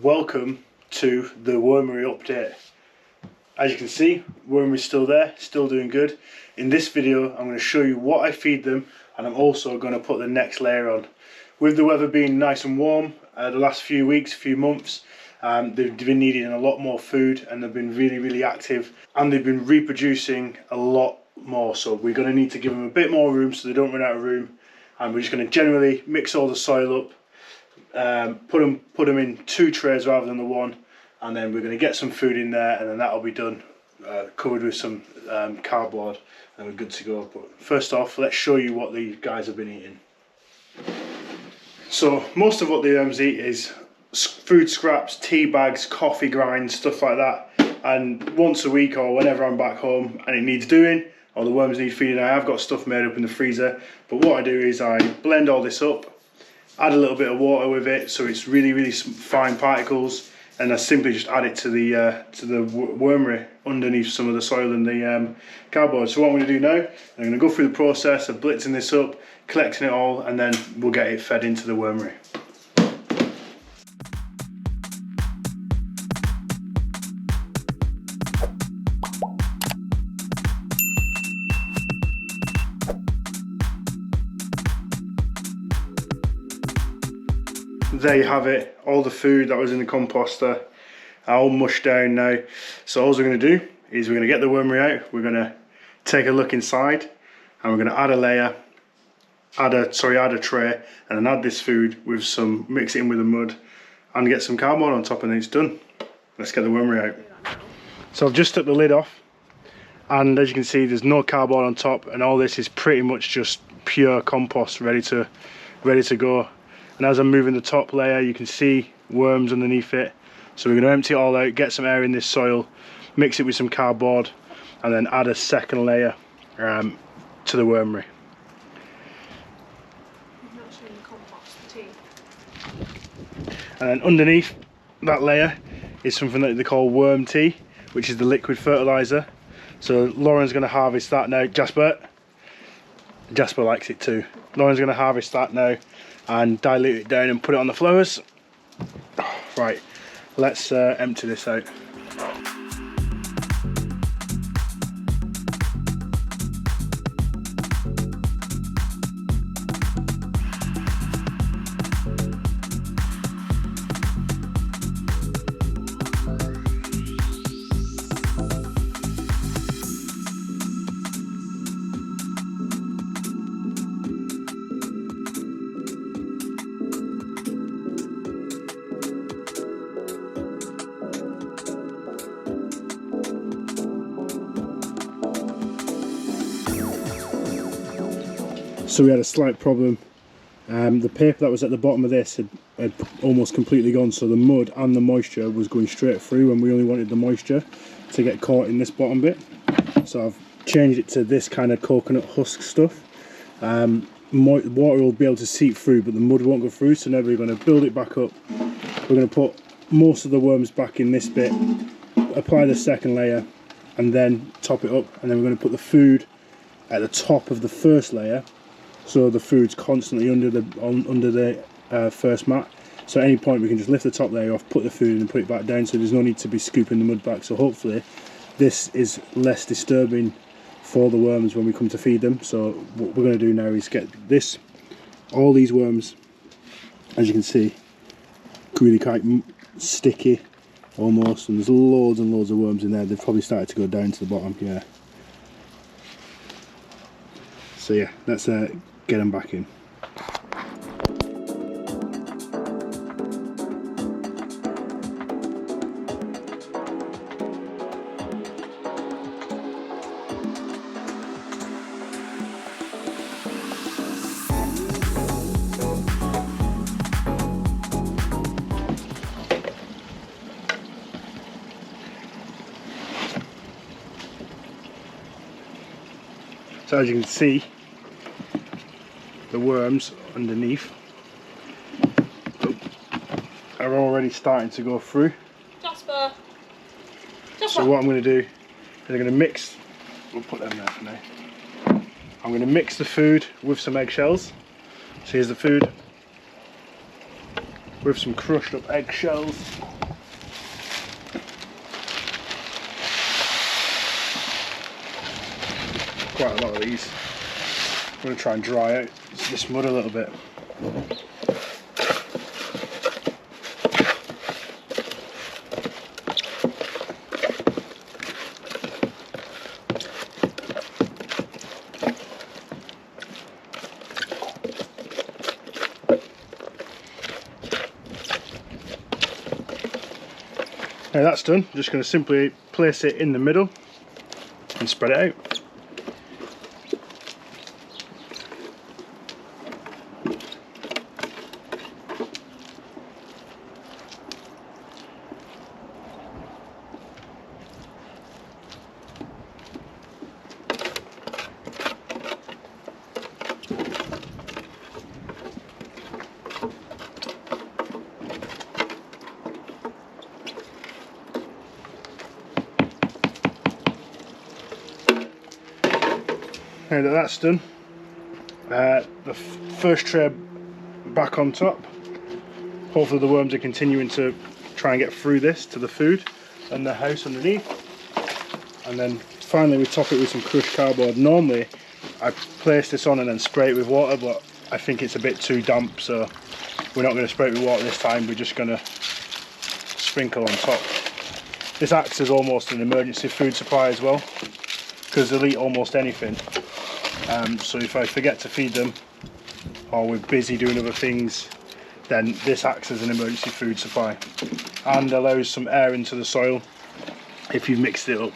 Welcome to the Wormery update. As you can see, Wormery's still there, still doing good. In this video, I'm going to show you what I feed them, and I'm also going to put the next layer on. With the weather being nice and warm, the last few weeks, few months, they've been needing a lot more food, and they've been really active, and they've been reproducing a lot more. So we're going to need to give them a bit more room so they don't run out of room, and we're just going to generally mix all the soil up. Put them in 2 trays rather than the 1, and then we're going to get some food in there, and then that'll be done, covered with some cardboard, and we're good to go. But first off, let's show you what these guys have been eating. So most of what the worms eat is food scraps, tea bags, coffee grinds, stuff like that. And once a week or whenever I'm back home and it needs doing, or the worms need feeding, I have got stuff made up in the freezer. But what I do is I blend all this up, add a little bit of water with it so it's really fine particles, and I simply just add it to the wormery underneath some of the soil and the cardboard. So what I'm going to do now, I'm going to go through the process of blitzing this up, collecting it all, and then we'll get it fed into the wormery. There you have it, all the food that was in the composter all mushed down now. So all we're going to do is we're going to get the wormery out, we're going to take a look inside, and we're going to add a layer, add a tray, and then add this food with some, mix it in with the mud and get some cardboard on top, and then it's done. Let's get the wormery out. So I've just took the lid off, and as you can see there's no cardboard on top, and all this is pretty much just pure compost ready to go. And as I'm moving the top layer, you can see worms underneath it. So we're going to empty it all out, get some air in this soil, mix it with some cardboard, and then add a second layer to the wormery. Not showing the compost, the tea. And then underneath that layer is something that they call worm tea, which is the liquid fertilizer. So Lauren's going to harvest that now. Jasper likes it too. Lauren's going to harvest that now and dilute it down and put it on the flowers. Right, let's empty this out. So we had a slight problem. The paper that was at the bottom of this had almost completely gone, so the mud and the moisture was going straight through, and we only wanted the moisture to get caught in this bottom bit. So I've changed it to this kind of coconut husk stuff. Water will be able to seep through, but the mud won't go through, so now we're going to build it back up. We're going to put most of the worms back in this bit, apply the second layer, and then top it up, and then we're going to put the food at the top of the first layer, so the food's constantly under the first mat. So at any point we can just lift the top layer off, put the food in and put it back down, so there's no need to be scooping the mud back. So hopefully this is less disturbing for the worms when we come to feed them. So what we're going to do now is get all these worms, as you can see, really quite sticky almost, and there's loads and loads of worms in there. They've probably started to go down to the bottom, yeah. So yeah, let's get them back in. So as you can see, the worms underneath are already starting to go through. Jasper! So what I'm going to do is I'm going to mix, we'll put them there for now. I'm going to mix the food with some eggshells. So here's the food. with some crushed up eggshells. Quite a lot of these. I'm going to try and dry out this mud a little bit. Now that's done, I'm just going to simply place it in the middle and spread it out. Now that that's done, the first tray back on top. Hopefully the worms are continuing to try and get through this to the food and the house underneath. And then finally we top it with some crushed cardboard. Normally I place this on and then spray it with water, but I think it's a bit too damp, so we're not going to spray it with water this time. We're just going to sprinkle on top. This acts as almost an emergency food supply as well, because they'll eat almost anything. So if I forget to feed them, or we're busy doing other things, then this acts as an emergency food supply and allows some air into the soil if you've mixed it up.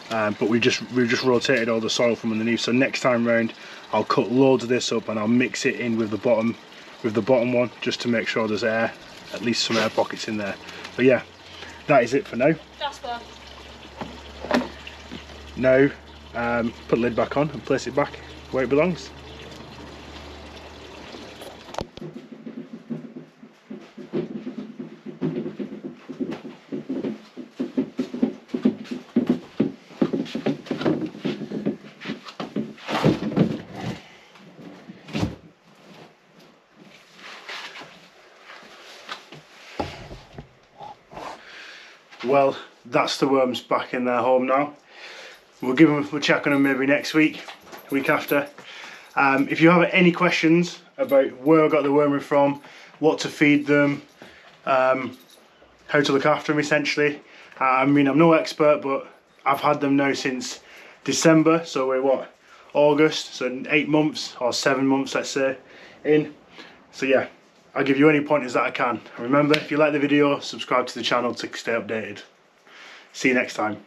But we've just rotated all the soil from underneath, so next time round I'll cut loads of this up and I'll mix it in with the bottom one, just to make sure there's air, at least some air pockets in there. But yeah, that is it for now. Jasper. Now put the lid back on and place it back where it belongs. Well, that's the worms back in their home now. We'll check on them maybe next week, week after. If you have any questions about where I got the wormery from, what to feed them, how to look after them essentially. I mean, I'm no expert, but I've had them now since December, so we're what, August, so 8 months or 7 months, let's say, in. So yeah, I'll give you any pointers that I can. Remember, if you like the video, subscribe to the channel to stay updated. See you next time.